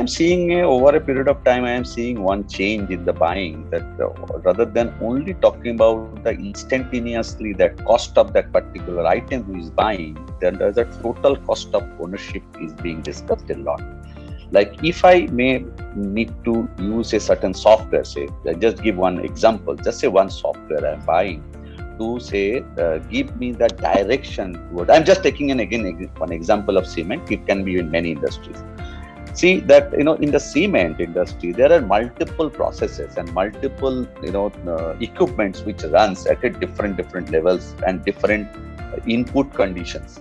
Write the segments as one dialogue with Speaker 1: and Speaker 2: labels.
Speaker 1: am seeing over a period of time, I am seeing one change in the buying, that rather than only talking about the instantaneously that cost of that particular item who is buying, then there's a total cost of ownership is being discussed a lot. Like if I may need to use a certain software, say, just give one example, just say one software I'm buying to say, give me the direction toward. I'm just taking one example of cement. It can be in many industries. See that, in the cement industry, there are multiple processes and multiple, equipments which runs at a different levels and different input conditions.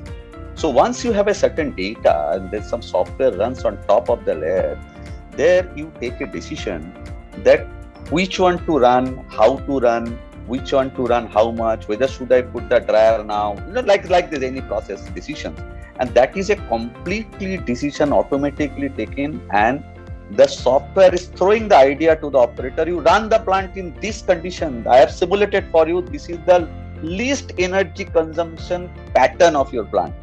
Speaker 1: So once you have a certain data and then some software runs on top of the layer, there you take a decision that which one to run, how to run, which one to run, how much, whether should I put the dryer now, like there's any process decisions. And that is a completely decision automatically taken, and the software is throwing the idea to the operator. You run the plant in this condition. I have simulated for you. This is the least energy consumption pattern of your plant.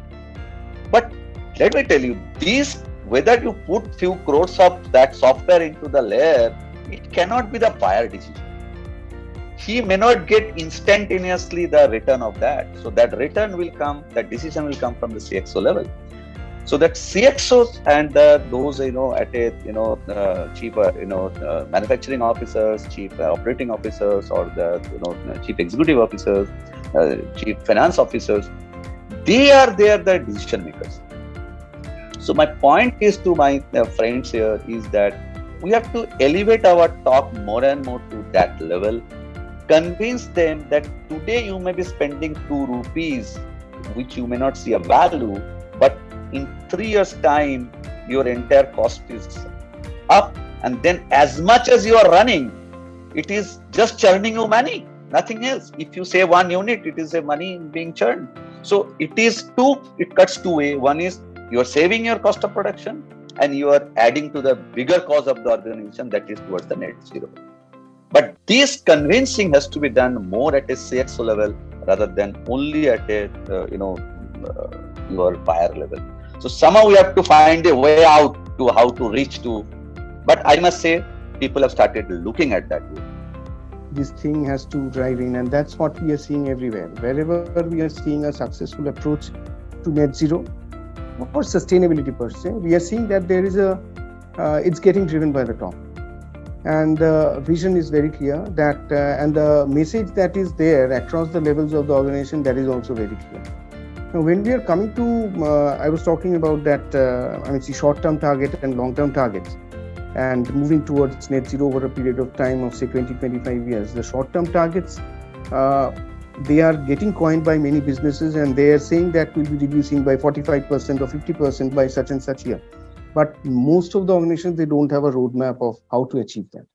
Speaker 1: But let me tell you, this, whether you put few crores of that software into the layer, it cannot be the buyer decision. He may not get instantaneously the return of that. So that return will come, that decision will come from the CXO level. So that CXOs and those, at a, chief, manufacturing officers, chief operating officers, or the, chief executive officers, chief finance officers, they are there, the decision makers. So my point is to my friends here is that we have to elevate our talk more and more to that level. Convince them that today you may be spending 2 rupees, which you may not see a value, but in 3 years' time, your entire cost is up. And then as much as you are running, it is just churning you money, nothing else. If you save 1 unit, it is a money being churned. So it cuts 2 ways. One is you are saving your cost of production, and you are adding to the bigger cause of the organization, that is towards the net zero. But this convincing has to be done more at a CXO level rather than only at a, your buyer level. So somehow we have to find a way out to how to reach to. But I must say, people have started looking at that way.
Speaker 2: This thing has to drive in, and that's what we are seeing everywhere. Wherever we are seeing a successful approach to net zero or sustainability per se, we are seeing that there is it's getting driven by the top. And the vision is very clear, that and the message that is there across the levels of the organization, that is also very clear. Now, when we are coming to, I was talking about that, short-term target and long-term targets, and moving towards net zero over a period of time of say 20-25 years. The short-term targets, they are getting coined by many businesses, and they are saying that we'll be reducing by 45% or 50% by such and such year. But most of the organizations, they don't have a roadmap of how to achieve that.